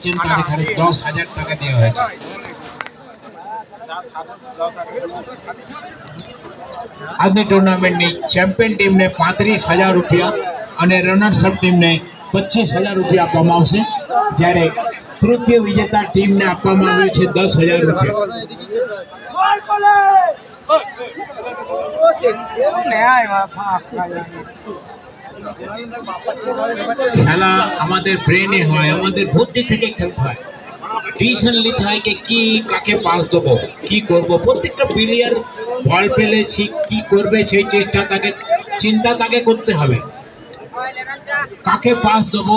তার এখানে 10,000 টাকা দেওয়া হয়েছে। આજની ટુર્નામેન્ટની ચેમ્પિયન ટીમને 35,000 રૂપિયા અને રનર્સ અપ ટીમને 25,000 રૂપિયા આપવામાં આવશે, જ્યારે તૃતીય વિજેતા ટીમને આપવામાં આવ્યું છે 10,000 રૂપિયા। খেলা আমাদের ব্রেনে হয়, আমাদের বুদ্ধি থেকে খেলতে হয়, ডিসিশন নিতে হয় কি কাকে পাস দেবো, কি করব। প্রত্যেকটা প্লেয়ার বল পেলে কি করবে সেই চেষ্টা তাকে চিন্তা তাকে করতে হবে, কাকে পাস দেবো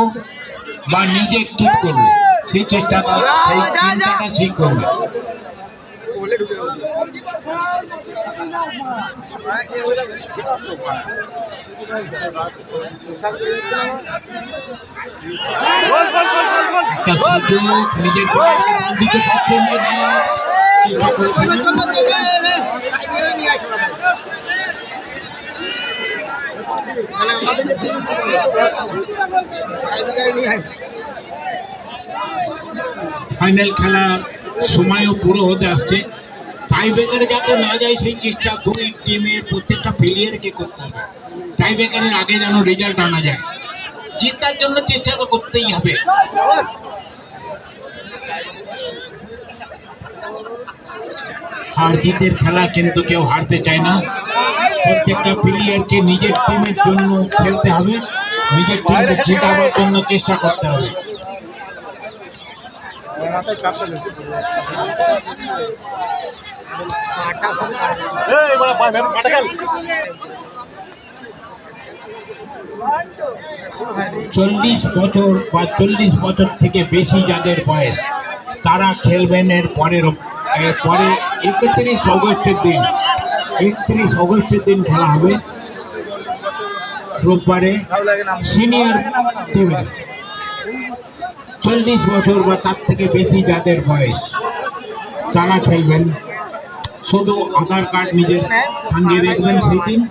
বা নিজে কি করবো সেই চেষ্টাটা সেই চিন্তাটা ঠিক করবে। নিজের দিতে পারছেন চেষ্টা করেছেন। ফাইনাল খেলার সময়ও পুরো হতে আসছে, টাই ব্রেকারে যাতে না যায় সেই চেষ্টা দুই টিমের প্রত্যেকটা প্লেয়ারকে করতে হবে। টাই ব্রেকারের আগে যেন রেজাল্ট আনা যায়, জেতার জন্য চেষ্টা তো করতেই হবে। হার জিতের খেলা, কিন্তু কেউ হারতে চায় না। প্রত্যেকটা প্লেয়ারকে নিজের টিমের জন্য খেলতে হবে, নিজের টিমকে জেতাবার জন্য চেষ্টা করতে হবে। চল্লিশ বছর বা 40 বছর থেকে বেশি যাদের বয়স তারা খেলবেন। এর পরে 31 অগস্টের দিন খেলা হবে রোববারে সিনিয়র টিমে। 40 বছর বা তার থেকে বেশি যাদের বয়স তারা খেলবেন। শুধু আধার কার্ড নিজের সঙ্গে রাখবেন সেই দিন।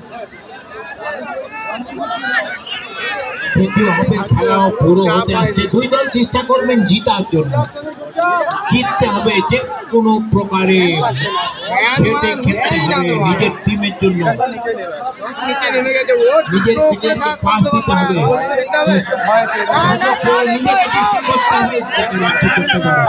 তৃতীয় হাফের খেলাও পুরো হতে আসছে। দুই দল চেষ্টা করবেন জিতার জন্য, জিততে হবে যে কোনো প্রকারে, খেলতে হবে নিজের টিমের জন্য, নিজের প্লেয়ারকে পাস দিতে হবে, নিজেকে চেষ্টা করতে হবে যাতে রক্ষা করতে পারে।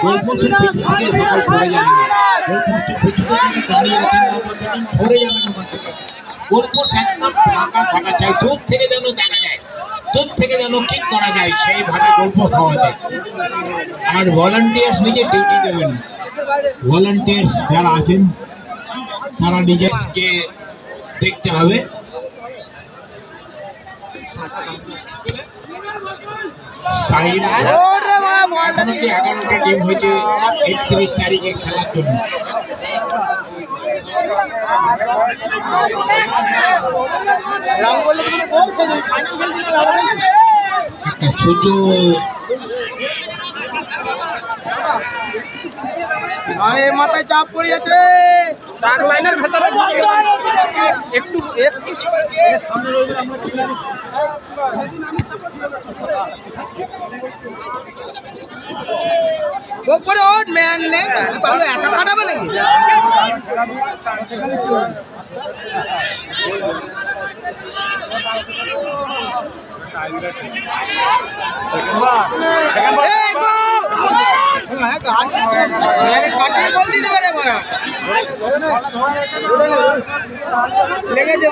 গোলপোস্টের পিছু থেকে সকল সরে যাবেন, গোলপোস্টের পিছু থেকে দাঁড়িয়ে আছেন সরে যাবেন ওখান থেকে। গোলপোস্ট একদম ফাঁকা থাকা চাই, দূর থেকে যেন দেখা যায়, দূর থেকে যেন কিক করা যায়, সেইভাবে গোলপোস্ট হওয়া যায়। আর ভলান্টিয়ার্স নিজের ডিউটি দেবেন। ভলান্টিয়ার্স যারা আছেন তারা নিজেকে দেখতে হবে। সাহিল এখনো কি 11টা টিম হয়েছে 31 তারিখে খেলার জন্য। একটা সুযোগ মাথায় চাপ পড়ে যাচ্ছে, ডাক লাইনের ভেতরে একটু করে ওঠ ম্যান নে একা কাটাবে নাকি? লেগেছে